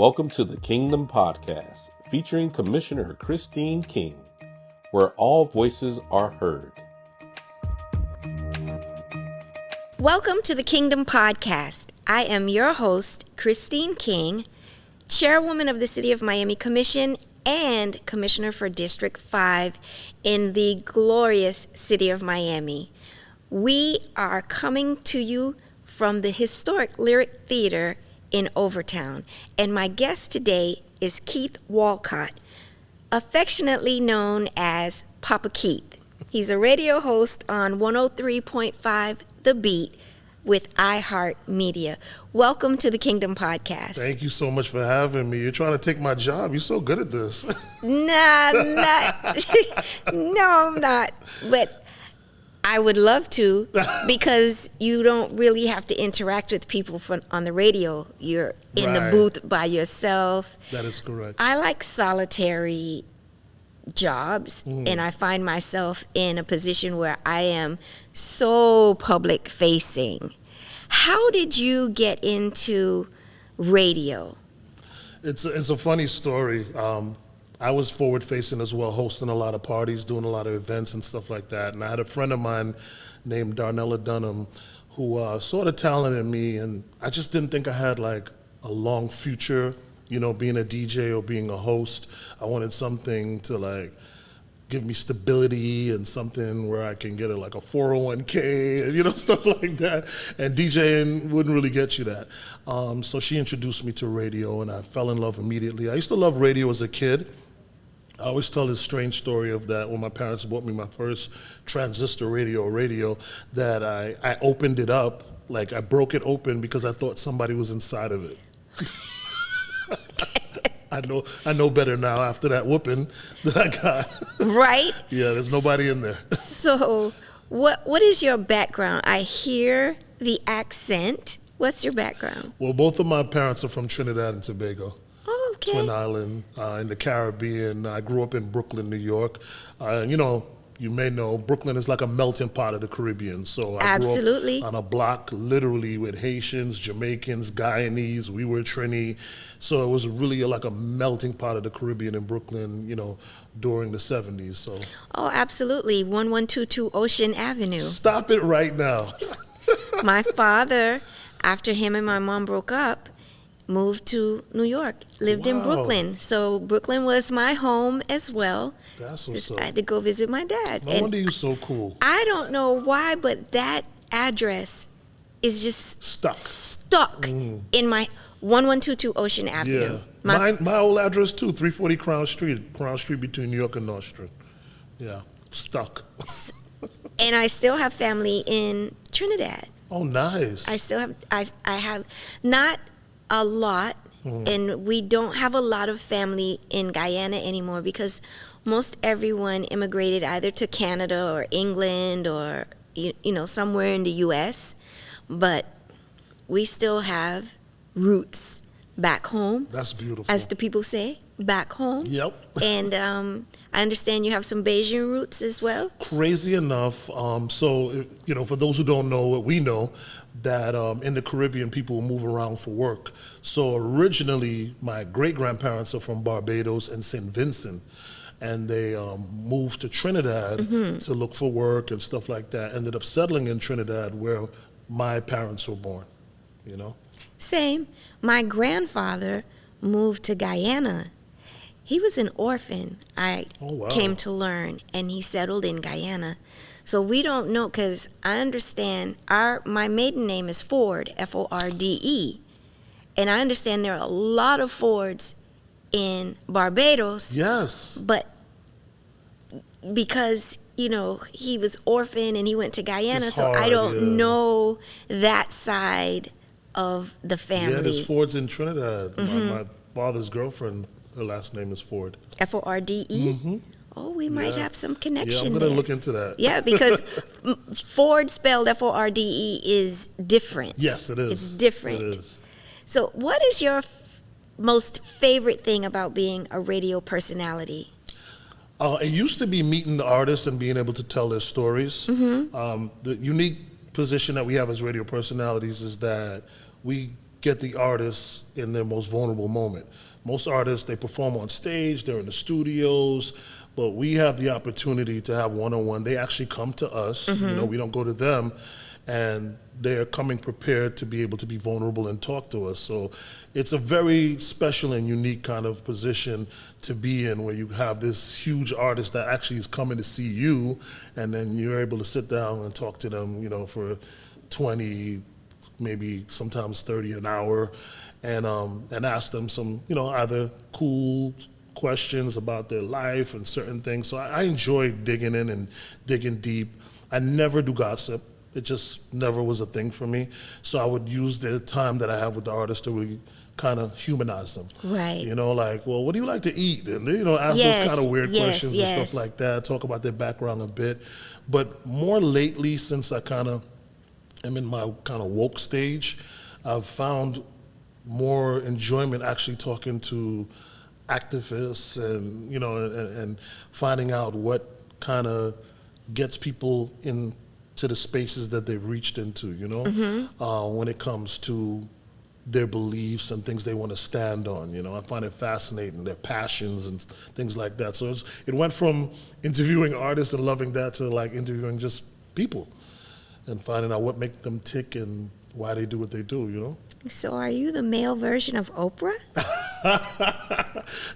Welcome to the Kingdom Podcast, featuring Commissioner Christine King, where all voices are heard. Welcome to the Kingdom Podcast. I am your host, Christine King, Chairwoman of the City of Miami Commission and Commissioner for District 5 in the glorious City of Miami. We are coming to you from the historic Lyric Theater in Overtown, and my guest today is Keith Walcott, affectionately known as Papa Keith. He's a radio host on 103.5 The Beat with iHeartMedia. Welcome to the Kingdom Podcast. Thank you so much for having me. You're trying to take my job. You're so good at this. Nah, not. No, I'm not. But I would love to, because you don't really have to interact with people on the radio. You're in the booth by yourself. That is correct. I like solitary jobs, and I find myself in a position where I am so public facing. How did you get into radio? It's a funny story. I was forward facing as well, hosting a lot of parties, doing a lot of events and stuff like that. And I had a friend of mine named Darnella Dunham who saw the talent in me, and I just didn't think I had like a long future, being a DJ or being a host. I wanted something to like give me stability and something where I can get like a 401k, stuff like that. And DJing wouldn't really get you that. So she introduced me to radio, and I fell in love immediately. I used to love radio as a kid. I always tell this strange story of that when my parents bought me my first transistor radio, that I opened it up, like I broke it open because I thought somebody was inside of it. I know better now after that whooping that I got. Right? Yeah, there's nobody in there. So what is your background? I hear the accent. What's your background? Well, both of my parents are from Trinidad and Tobago. Oh, okay. Twin Island in the Caribbean. I grew up in Brooklyn, New York. You may know Brooklyn is like a melting pot of the Caribbean. So I Absolutely. grew up on a block literally with Haitians, Jamaicans, Guyanese. We were Trini. So it was really like a melting pot of the Caribbean in Brooklyn, during the 70s. So. Oh, absolutely. 1122 Ocean Avenue. Stop it right now. My father, after him and my mom broke up, moved to New York, lived in Brooklyn. So Brooklyn was my home as well. That's what's up. I had to go visit my dad. No wonder you're so cool. I don't know why, but that address is just stuck in my 1122 Ocean Avenue. Yeah. My old address too, 340 Crown Street between New York and North Street. Yeah, stuck. And I still have family in Trinidad. Oh, nice. I still have, I have not a lot, and we don't have a lot of family in Guyana anymore because most everyone immigrated either to Canada or England or somewhere in the U.S., but we still have roots back home. That's beautiful. As the people say, back home. Yep. And I understand you have some Bayesian roots as well. Crazy enough. So, for those who don't know what we know, that in the Caribbean, people will move around for work. So originally, my great-grandparents are from Barbados and St. Vincent, and they moved to Trinidad to look for work and stuff like that. Ended up settling in Trinidad where my parents were born, Same. My grandfather moved to Guyana. He was an orphan, I came to learn, and he settled in Guyana. So we don't know, because I understand my maiden name is Forde, F-O-R-D-E. And I understand there are a lot of Fords in Barbados. Yes. But because, he was orphan and he went to Guyana, so I don't know that side of the family. Yeah, there's Fords in Trinidad. My father's girlfriend, her last name is Forde. F-O-R-D-E? Oh, we might have some connection. Yeah, I'm going to look into that. Yeah, because Ford spelled F-O-R-D-E is different. Yes, it is. It's different. It is. So what is your most favorite thing about being a radio personality? It used to be meeting the artists and being able to tell their stories. The unique position that we have as radio personalities is that we get the artists in their most vulnerable moment. Most artists, they perform on stage, they're in the studios, but we have the opportunity to have one-on-one. They actually come to us, we don't go to them, and they're coming prepared to be able to be vulnerable and talk to us. So it's a very special and unique kind of position to be in, where you have this huge artist that actually is coming to see you, and then you're able to sit down and talk to them, for 20, maybe sometimes 30 an hour, and ask them some, either cool questions about their life and certain things. So I enjoy digging in and digging deep. I never do gossip. It just never was a thing for me. So I would use the time that I have with the artist to really kind of humanize them. Right. Like, well, what do you like to eat? And, ask those kind of weird questions and stuff like that, talk about their background a bit. But more lately, since I kind of am in my kind of woke stage, I've found more enjoyment actually talking to activists and, and finding out what kind of gets people into the spaces that they've reached into, when it comes to their beliefs and things they want to stand on. I find it fascinating, their passions and things like that. So it went from interviewing artists and loving that to like interviewing just people and finding out what makes them tick and why they do what they do, So are you the male version of Oprah?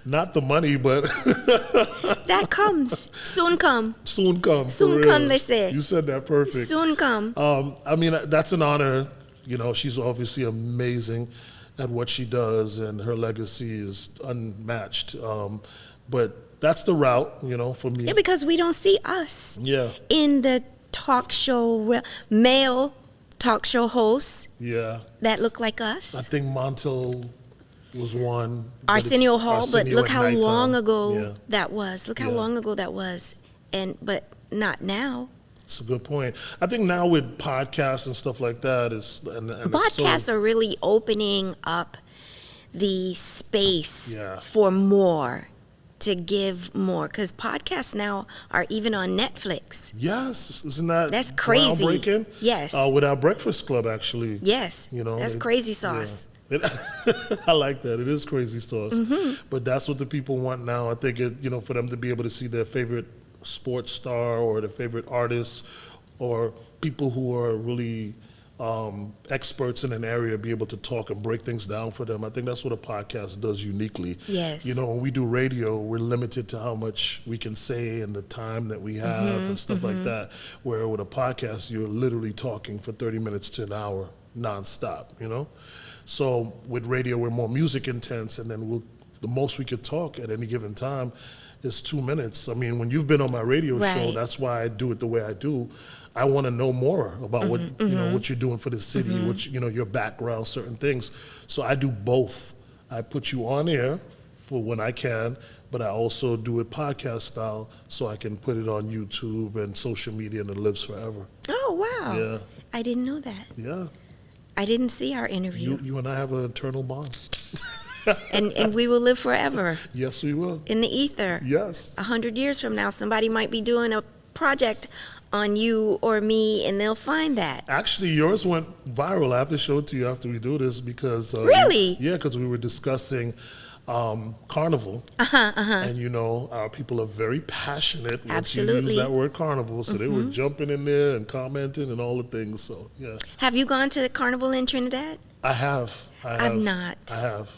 Not the money, but that comes. Soon come. Soon come. Soon come, they say. You said that perfect. Soon come. That's an honor. She's obviously amazing at what she does, and her legacy is unmatched. But that's the route, for me. Yeah, because we don't see us. Yeah. In the talk show, male talk show hosts. Yeah. That look like us. I think Montel was one. Arsenio Hall, but look how long ago that was. Look how Yeah. long ago that was. But not now. It's a good point. I think now with podcasts and stuff like that, podcasts are really opening up the space Yeah. for more, to give more, because podcasts now are even on Netflix. Yes, isn't that's crazy? Groundbreaking? Yes, with our Breakfast Club, actually. Yes, that's crazy sauce. Yeah. I like that. It is crazy sauce. But that's what the people want now. I think for them to be able to see their favorite sports star or their favorite artists or people who are really experts in an area, be able to talk and break things down for them. I think that's what a podcast does uniquely. Yes. When we do radio, we're limited to how much we can say and the time that we have and stuff like that. Where with a podcast, you're literally talking for 30 minutes to an hour nonstop, So with radio, we're more music intense, and then the most we could talk at any given time is 2 minutes. I mean, when you've been on my radio show, that's why I do it the way I do. I want to know more about what what you're doing for the city, what your background, certain things. So I do both. I put you on air for when I can, but I also do it podcast style so I can put it on YouTube and social media, and it lives forever. Oh wow! Yeah, I didn't know that. yeah. I didn't see our interview. You and I have an eternal bond. and we will live forever. Yes, we will. In the ether. Yes. 100 years from now, somebody might be doing a project on you or me, and they'll find that. Actually, yours went viral. I have to show it to you after we do this because really, because we were discussing carnival, and our people are very passionate once you use that word carnival, so they were jumping in there and commenting and all the things. So yeah. Have you gone to the carnival in Trinidad? I have. I've not. I have.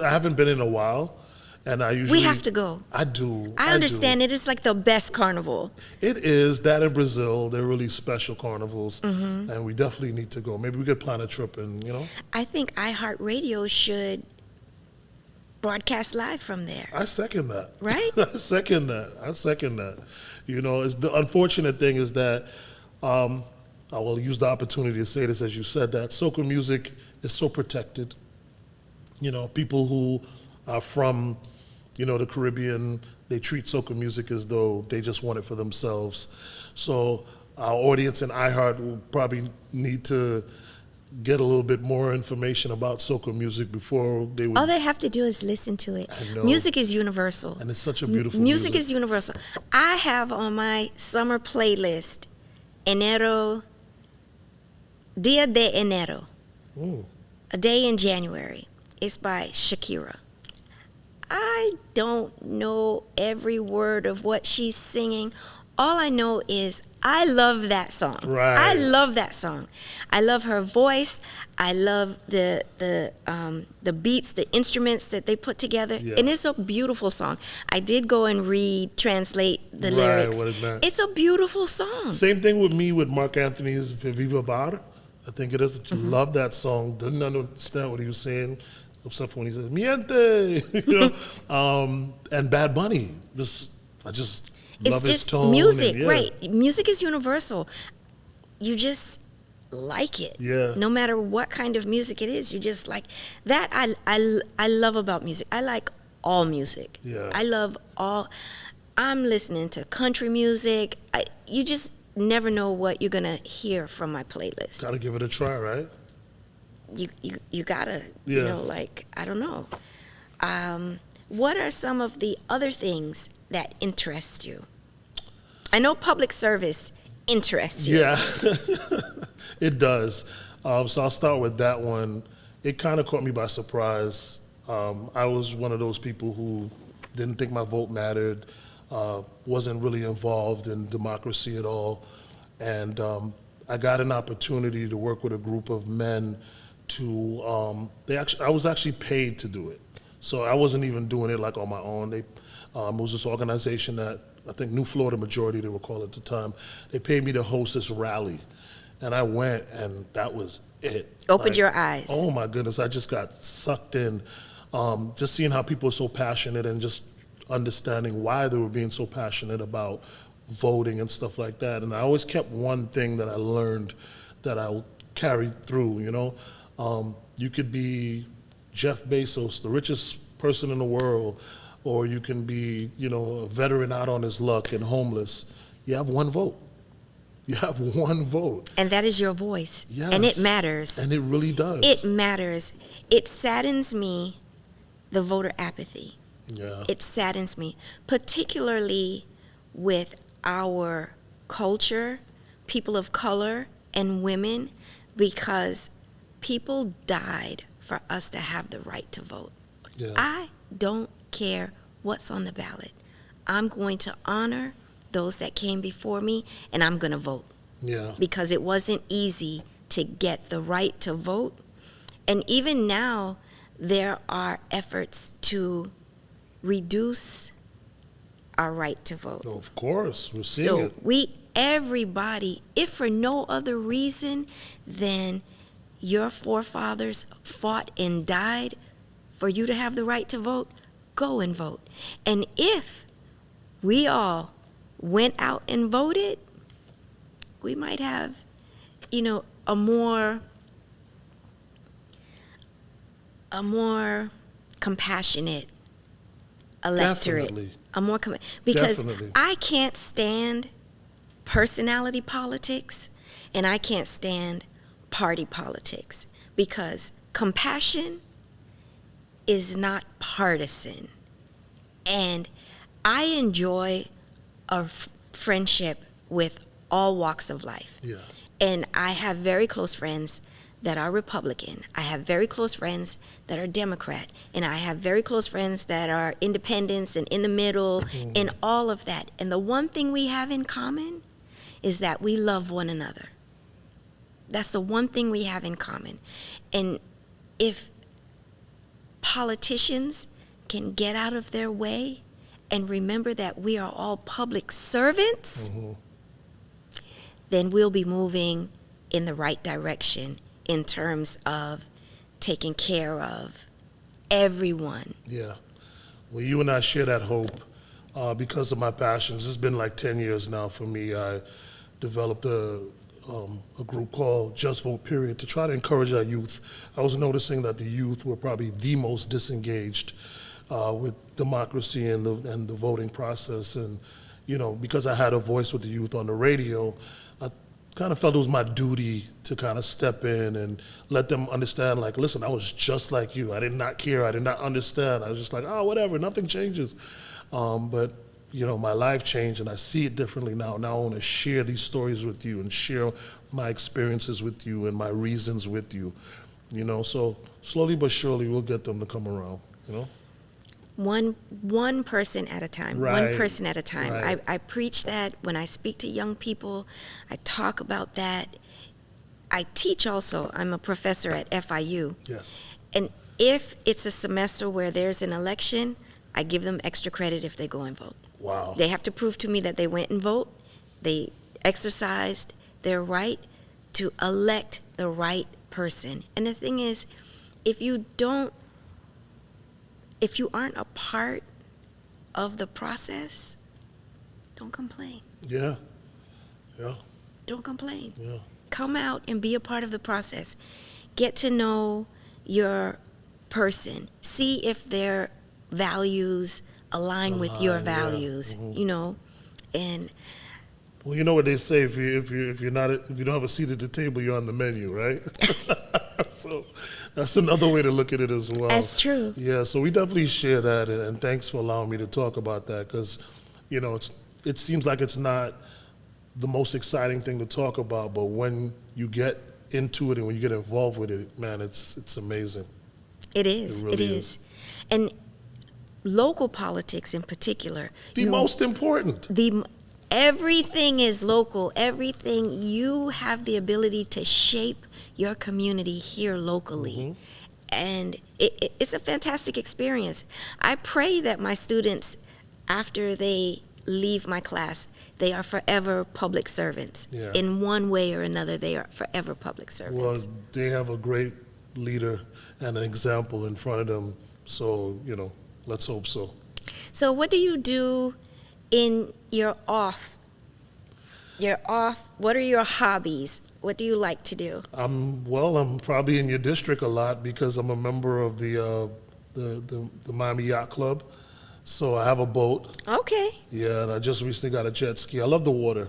I haven't been in a while. And I usually... We have to go. I do. I understand it is like the best carnival. It is. That in Brazil, they're really special carnivals. And we definitely need to go. Maybe we could plan a trip and, I think iHeartRadio should broadcast live from there. I second that. Right? I second that. It's the unfortunate thing is that, I will use the opportunity to say this as you said, that soca music is so protected. People who are from... the Caribbean, they treat soca music as though they just want it for themselves. So our audience in iHeart will probably need to get a little bit more information about soca music before they would... All they have to do is listen to it. I know. Music is universal. And it's such a beautiful music. Is universal. I have on my summer playlist, Dia de Enero. A Day in January. It's by Shakira. I don't know every word of what she's singing. All I know is I love that song. Right. I love that song. I love her voice. I love the beats, the instruments that they put together. Yeah. And it's a beautiful song. I did go and translate the lyrics. What is that? It's a beautiful song. Same thing with me with Mark Anthony's Viva Var. I think it is. Love that song. Didn't understand what he was saying, except for when he says "miente," you know. And Bad Bunny. I just love It's his just tone. music, and, yeah. right? Music is universal. You just like it. Yeah. No matter what kind of music it is, you just like that. I love about music. I like all music. Yeah. I love all. I'm listening to country music. You just never know what you're gonna hear from my playlist. Gotta give it a try, right? You gotta. Yeah. You know, like I don't know. What are some of the other things that interest you? I know public service interests you. Yeah, it does. So I'll start with that one. It kind of caught me by surprise. I was one of those people who didn't think my vote mattered, wasn't really involved in democracy at all. And I got an opportunity to work with a group of men I was actually paid to do it. So I wasn't even doing it like on my own. It was this organization that I think New Florida Majority, they were called at the time. They paid me to host this rally. And I went, and that was it. Opened your eyes. Oh, my goodness. I just got sucked in. Just seeing how people are so passionate and just understanding why they were being so passionate about voting and stuff like that. And I always kept one thing that I learned that I carried through, you know. You could be Jeff Bezos, the richest person in the world, or you can be, you know, a veteran out on his luck and homeless. You have one vote. You have one vote. And that is your voice. Yes. And it matters. And it really does. It matters. It saddens me, the voter apathy. Yeah. It saddens me, particularly with our culture, people of color, and women, because people died for us to have the right to vote. Yeah. I don't care what's on the ballot. I'm going to honor those that came before me, and I'm going to vote. Yeah. Because it wasn't easy to get the right to vote. And even now, there are efforts to reduce our right to vote. Of course, we're seeing it. Everybody, if for no other reason than your forefathers fought and died for you to have the right to vote, go and vote. And if we all went out and voted, we might have, you know, a more compassionate electorate. Definitely. Because Definitely. I can't stand personality politics and I can't stand party politics, because compassion is not partisan. And I enjoy a friendship with all walks of life. Yeah. And I have very close friends that are Republican. I have very close friends that are Democrat. And I have very close friends that are independents and in the middle and all of that. And the one thing we have in common is that we love one another. That's the one thing we have in common. And if politicians can get out of their way and remember that we are all public servants, then we'll be moving in the right direction in terms of taking care of everyone. Yeah. Well, you and I share that hope because of my passions. It's been like 10 years now for me. I developed a group called Just Vote Period to try to encourage our youth. I was noticing that the youth were probably the most disengaged with democracy and the voting process. And, you know, because I had a voice with the youth on the radio, I kind of felt it was my duty to kind of step in and let them understand, like, listen, I was just like you. I did not care. I did not understand. I was just like, oh, whatever, nothing changes. But, you know, my life changed and I see it differently now. Now I want to share these stories with you and share my experiences with you and my reasons with you. You know, so slowly but surely we'll get them to come around, you know? One person at a time. Right. One person at a time. Right. I preach that when I speak to young people. I talk about that. I teach also. I'm a professor at FIU. Yes. And if it's a semester where there's an election, I give them extra credit if they go and vote. Wow. They have to prove to me that they went and vote. They exercised their right to elect the right person. And the thing is, if you aren't a part of the process, don't complain. Yeah. Yeah. Don't complain. Yeah. Come out and be a part of the process. Get to know your person. See if their values align with your yeah. values, Mhm. you know. And Well, you know what they say: if you don't have a seat at the table, you're on the menu, right? So that's another way to look at it as well. that's true. Yeah. So we definitely share that, and thanks for allowing me to talk about that, because, you know, it seems like it's not the most exciting thing to talk about, but when you get into it and when you get involved with it, man, it's amazing. It is. It really is. And local politics in particular. The most important. Everything is local. Everything, you have the ability to shape your community here locally. Mhm. And it's a fantastic experience. I pray that my students, after they leave my class, they are forever public servants. Yeah. In one way or another, they are forever public servants. Well, they have a great leader and an example in front of them. So, you know, let's hope so. So what do you do in your off? What are your hobbies? What do you like to do? I'm probably in your district a lot because I'm a member of the Miami Yacht Club. So I have a boat. Okay. Yeah, and I just recently got a jet ski. I love the water.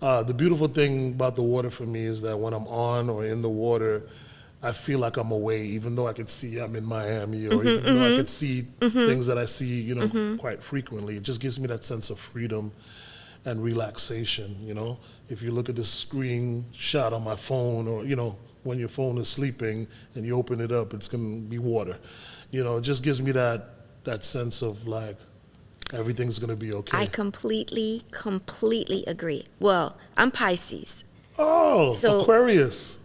The beautiful thing about the water for me is that when I'm on or in the water, I feel like I'm away, even though I could see I'm in Miami, or even though I could see things that I see, you know, quite frequently. It just gives me that sense of freedom and relaxation, you know. If you look at the screenshot on my phone, or, you know, when your phone is sleeping and you open it up, it's going to be water. You know, it just gives me that sense of like everything's going to be okay. I completely agree. Well, I'm Pisces. Oh, So- Aquarius.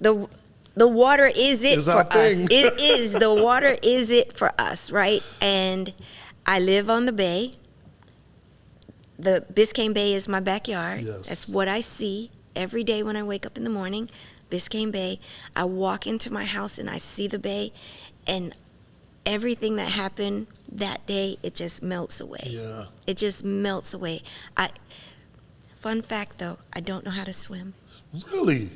The water is it Is for our us. thing. It is. The water is it for us, right? And I live on the bay. The Biscayne Bay is my backyard. Yes. That's what I see every day when I wake up in the morning. Biscayne Bay. I walk into my house and I see the bay, and everything that happened that day, it just melts away. Yeah. It just melts away. Fun fact though, I don't know how to swim. Really?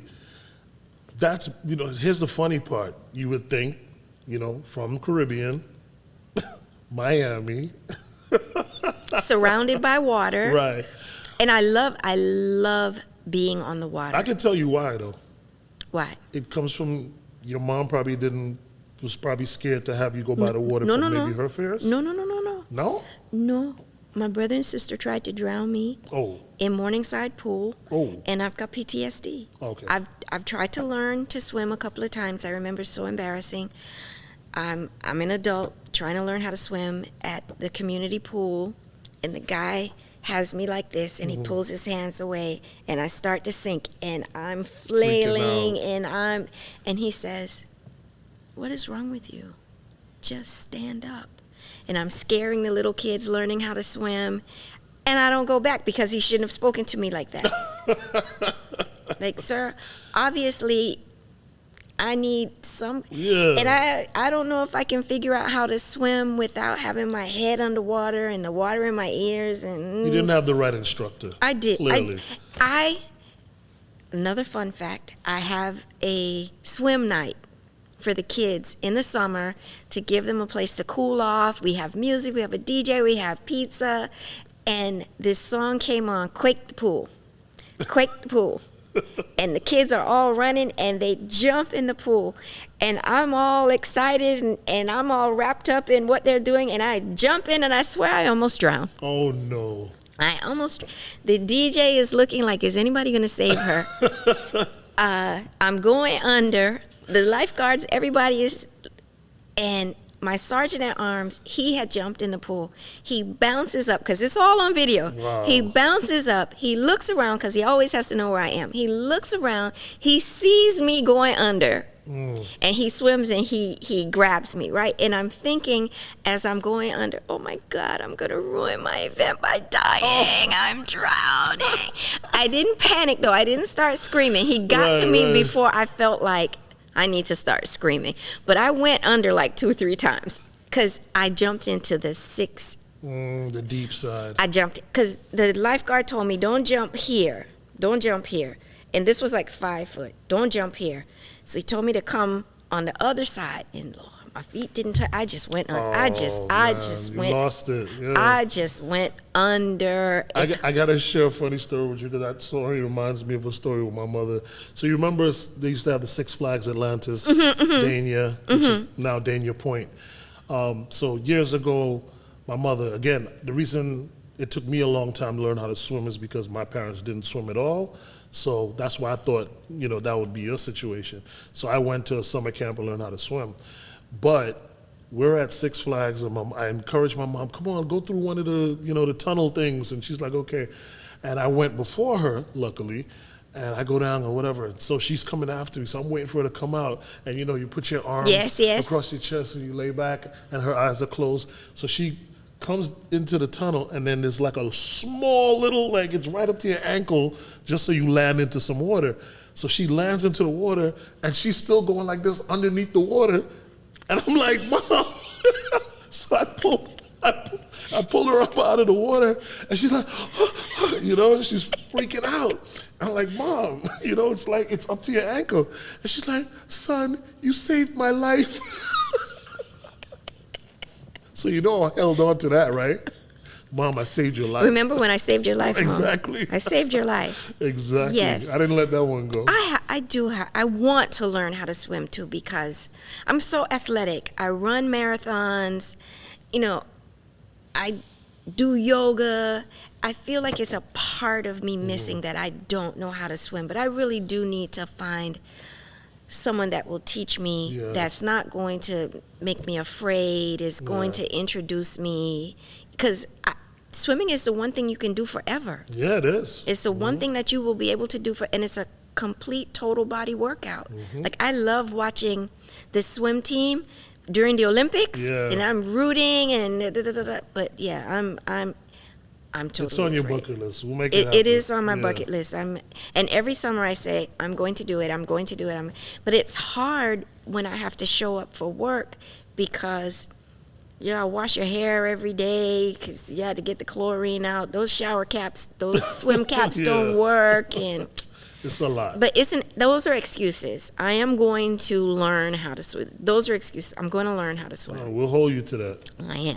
That's, you know, here's the funny part. You would think, you know, from Caribbean, Miami. Surrounded by water. Right. And I love being on the water. I can tell you why, though. Why? It comes from your mom was probably scared to have you go by the water No, for no, no. maybe her fears? No. No? No. My brother and sister tried to drown me Oh, in Morningside Pool, oh, and I've got PTSD. okay. I've tried to learn to swim a couple of times. I remember, so embarrassing. I'm an adult trying to learn how to swim at the community pool, and the guy has me like this, and he pulls his hands away, and I start to sink, and I'm flailing, out. and he says, "What is wrong with you? Just stand up." And I'm scaring the little kids learning how to swim, and I don't go back because he shouldn't have spoken to me like that. Like, sir, obviously I need some, Yeah. and I don't know if I can figure out how to swim without having my head underwater and the water in my ears. And You didn't have the right instructor. I did. Clearly. Another fun fact, I have a swim night for the kids in the summer to give them a place to cool off. We have music, we have a DJ, we have pizza, and this song came on, Quake the Pool. Quake the Pool. And the kids are all running, and they jump in the pool. And I'm all excited, and I'm all wrapped up in what they're doing, and I jump in, and I swear I almost drowned. Oh, no. The DJ is looking like, is anybody going to save her? I'm going under. The lifeguards, everybody is, and my sergeant at arms, he had jumped in the pool. He bounces up, because it's all on video. Wow. He bounces up. He looks around, because he always has to know where I am. He looks around. He sees me going under. And he swims and he grabs me, right? And I'm thinking as I'm going under, oh my God, I'm going to ruin my event by dying. I'm drowning. I didn't panic, though. I didn't start screaming. He got to me before I felt like I need to start screaming. But I went under like 2 or 3 times because I jumped into the the deep side. I jumped because the lifeguard told me, don't jump here. Don't jump here. And this was like 5 foot. Don't jump here. So he told me to come on the other side, and Lord, my feet didn't touch. I just went under. I just went. Lost it. Yeah. I just went under. I got to share a funny story with you because that story reminds me of a story with my mother. So you remember they used to have the Six Flags Atlantis, Dania, which is now Dania Point. So years ago, my mother, again, the reason it took me a long time to learn how to swim is because my parents didn't swim at all. So that's why I thought, that would be your situation. So I went to a summer camp and learned how to swim. But we're at Six Flags, and I encouraged my mom, come on, go through one of the, the tunnel things. And she's like, okay. And I went before her, luckily, and I go down or whatever. So she's coming after me. So I'm waiting for her to come out. And, you put your arms across your chest and you lay back, and her eyes are closed. So she comes into the tunnel, and then there's like a small little, like it's right up to your ankle, just so you land into some water. So she lands into the water, and she's still going like this underneath the water, and I'm like, Mom. So I pull her up out of the water, and she's like, she's freaking out. And I'm like, Mom, it's like it's up to your ankle, and she's like, son, you saved my life. So I held on to that, right? Mom, I saved your life. Remember when I saved your life, Mom? Exactly. I saved your life. Exactly. Yes. I didn't let that one go. I want to learn how to swim, too, because I'm so athletic. I run marathons. I do yoga. I feel like it's a part of me missing that I don't know how to swim. But I really do need to find someone that will teach me, that's not going to make me afraid, is going to introduce me, because swimming is the one thing you can do forever. Yeah, it is. It's the one thing that you will be able to do and it's a complete total body workout. Like, I love watching the swim team during the Olympics, and I'm rooting and but I'm totally It's on your afraid. bucket list. We'll make it happen. It is on my bucket list. And every summer I say, I'm going to do it, I'm going to do it. But it's hard when I have to show up for work because, I wash your hair every day because you had to get the chlorine out. Those shower caps, those swim caps don't work. And it's a lot. But those are excuses. I am going to learn how to swim. Those are excuses. I'm going to learn how to swim. We'll hold you to that. I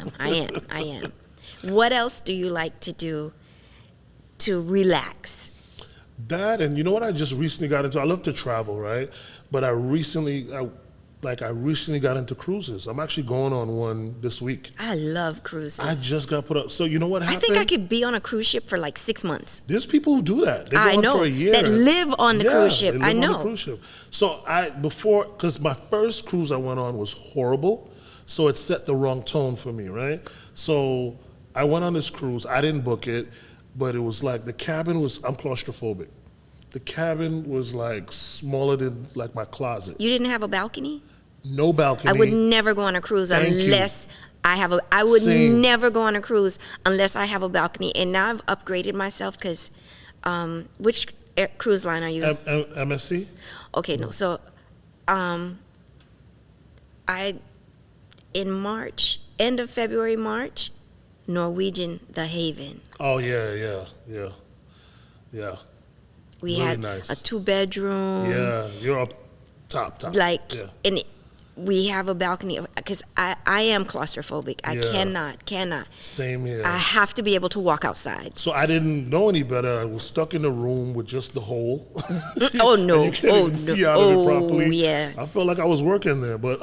am. What else do you like to do to relax? That, and you know what I just recently got into? I love to travel, right? But I recently got into cruises. I'm actually going on one this week. I love cruises. I just got put up. So you know what happened? I think I could be on a cruise ship for like 6 months. There's people who do that. They go on for a year. That live on the cruise ship. They live I know. on the cruise ship. So because my first cruise I went on was horrible, so it set the wrong tone for me, right? So I went on this cruise. I didn't book it, but it was like I'm claustrophobic. The cabin was like smaller than like my closet. You didn't have a balcony? No balcony. I would never go on a cruise unless I have I would never go on a cruise unless I have a balcony. And now I've upgraded myself because, which cruise line are you? MSC. Okay, no. So, in March, end of February, March, Norwegian, The Haven. Oh yeah. We really had nice. a 2-bedroom. Yeah, you're up top. And we have a balcony because I am claustrophobic. I cannot. Same here. I have to be able to walk outside. So I didn't know any better. I was stuck in the room with just the hole. Oh no! And you can't even see out of it properly. Yeah. I felt like I was working there, but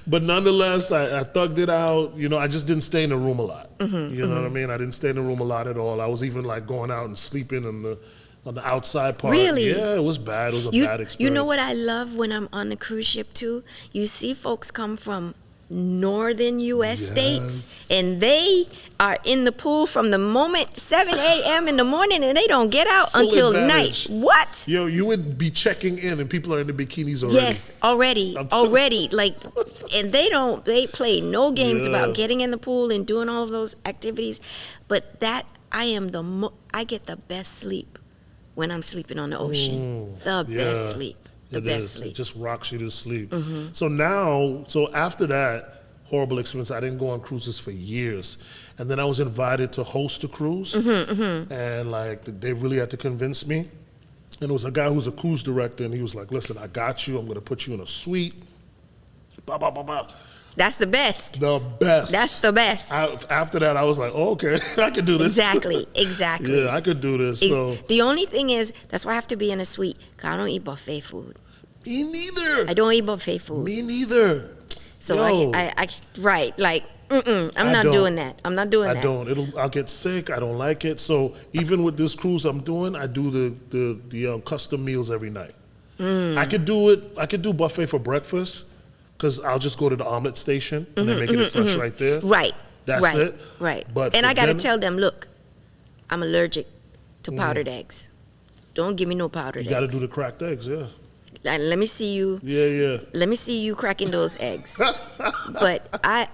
but nonetheless, I thugged it out. I just didn't stay in the room a lot. You know what I mean? I didn't stay in the room a lot at all. I was even like going out and sleeping in on the outside part. Really? Yeah, it was bad. It was a bad experience. You know what I love when I'm on the cruise ship too? You see folks come from northern U.S. states, and they are in the pool from the moment 7 a.m. in the morning, and they don't get out Full until advantage. night. What? Yo, you would be checking in, and people are in the bikinis already. Yes, already. Like, and they play no games about getting in the pool and doing all of those activities. But that, I get the best sleep when I'm sleeping on the ocean. Best sleep. The best sleep. It just rocks you to sleep. So after that horrible experience, I didn't go on cruises for years. And then I was invited to host a cruise. And like, they really had to convince me. And it was a guy who was a cruise director, and he was like, listen, I got you. I'm going to put you in a suite. Blah, blah, blah, blah. That's the best. The best. That's the best. After that, I was like, oh, okay, I can do this. Exactly. Yeah, I could do this. So the only thing is, that's why I have to be in a suite, because I don't eat buffet food. Me neither. I don't eat buffet food. Me neither. So Yo. I'm not doing that. I'm not doing that. I don't. I'll get sick. I don't like it. So even with this cruise I'm doing, I do the custom meals every night. I could do it. I could do buffet for breakfast, because I'll just go to the omelet station and they're making it fresh right there. Right. That's it. Right. But and for I got to dinner- tell them, look, I'm allergic to powdered eggs. Don't give me no powdered eggs. You got to do the cracked eggs, yeah. Let me see you. Yeah. Let me see you cracking those eggs. But I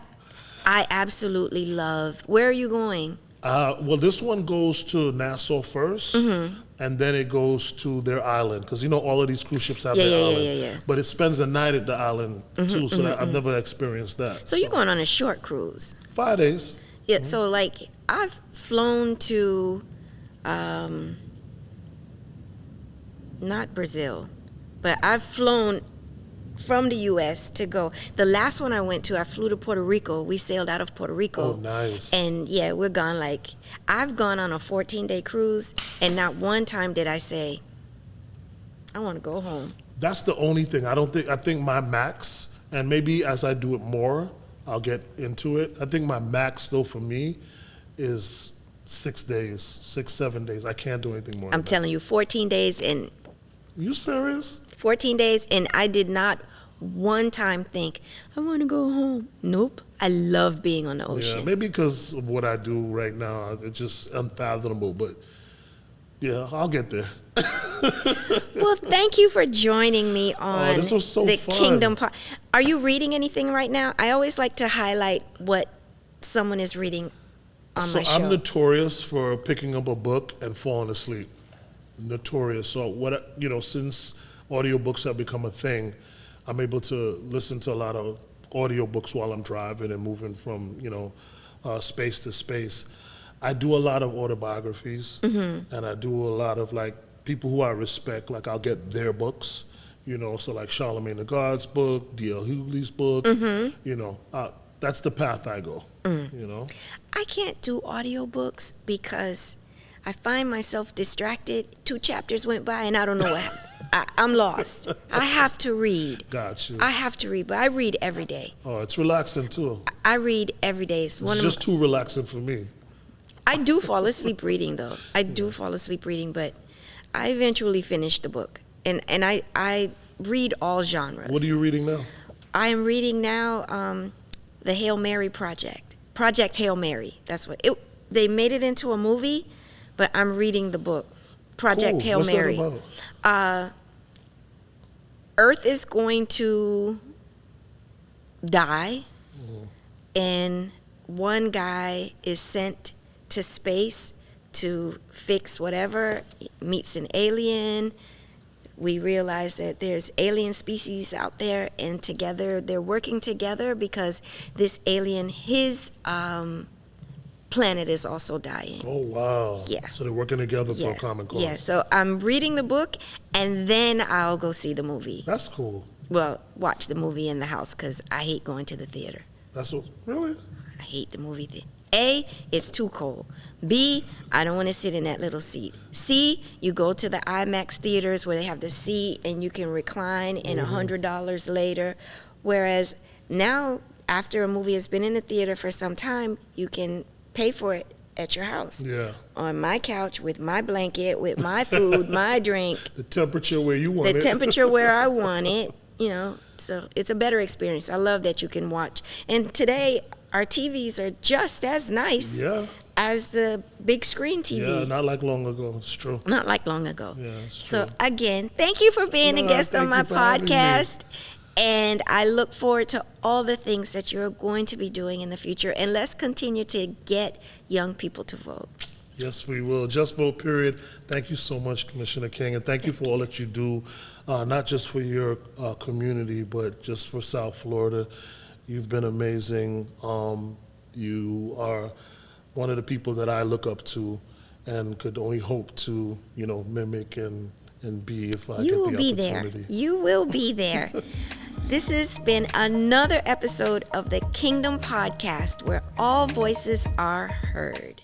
absolutely love. Where are you going? Well, this one goes to Nassau first, and then it goes to their island, because all of these cruise ships have their island. Yeah. But it spends the night at the island too, so that I've never experienced that. So you're going on a short cruise. 5 days. Yeah. So like I've flown to, not Brazil, but I've flown from the U.S. to go. The last one I went to, I flew to Puerto Rico. We sailed out of Puerto Rico. Oh, nice. And yeah, we're gone. Like, I've gone on a 14-day cruise, and not one time did I say, I want to go home. That's the only thing. I think my max, and maybe as I do it more, I'll get into it. I think my max, though, for me is 6 days, 7 days. I can't do anything more. I'm telling you, 14 days, and You serious? 14 days, and I did not one time think, I want to go home. Nope. I love being on the ocean. Yeah, maybe because of what I do right now. It's just unfathomable, but yeah, I'll get there. Well, thank you for joining me on this was so the fun. Kingdom. Are you reading anything right now? I always like to highlight what someone is reading on my show. I'm notorious for picking up a book and falling asleep. Notorious. So since audiobooks have become a thing, I'm able to listen to a lot of audiobooks while I'm driving and moving from space to space. I do a lot of autobiographies, and I do a lot of like people who I respect. Like I'll get their books, so like Charlemagne the God's book, D.L. Hughley's book. That's the path I go. I can't do audiobooks because I find myself distracted. 2 chapters went by and I don't know what happened. I'm lost. I have to read. Got you. I have to read, but I read every day. Oh, it's relaxing too. I read every day. It's just too relaxing for me. I do fall asleep reading, though. I do fall asleep reading, but I eventually finish the book. And I read all genres. What are you reading now? I am reading now the Hail Mary Project. Project Hail Mary. That's what they made it into a movie, but I'm reading the book. Project Hail What's Mary. that about? Earth is going to die, and one guy is sent to space to fix whatever, meets an alien. We realize that there's alien species out there, and together they're working together because this alien, his planet is also dying. Oh, wow. Yeah. So they're working together for a common cause. Yeah, so I'm reading the book, and then I'll go see the movie. That's cool. Well, watch the movie in the house, because I hate going to the theater. Really? I hate the movie theater. A, it's too cold. B, I don't want to sit in that little seat. C, you go to the IMAX theaters where they have the seat and you can recline, and $100 later. Whereas now, after a movie has been in the theater for some time, you can pay for it at your house. Yeah. On my couch with my blanket, with my food, my drink. The temperature where you want The it. temperature where I want it, So it's a better experience. I love that you can watch. And today, our TVs are just as nice Yeah. as the big screen TV. Yeah, not like long ago. It's true. Not like long ago. Yeah, it's So true. again, thank you for being a No, guest on thank my you for having me. podcast. And I look forward to all the things that you're going to be doing in the future. And let's continue to get young people to vote. Yes, we will. Just vote, period. Thank you so much, Commissioner King, and thank you for all that you do, not just for your community, but just for South Florida. You've been amazing. You are one of the people that I look up to and could only hope to, mimic and be if I You get will the be there. opportunity. You will be there. This has been another episode of the Kingdom Podcast where all voices are heard.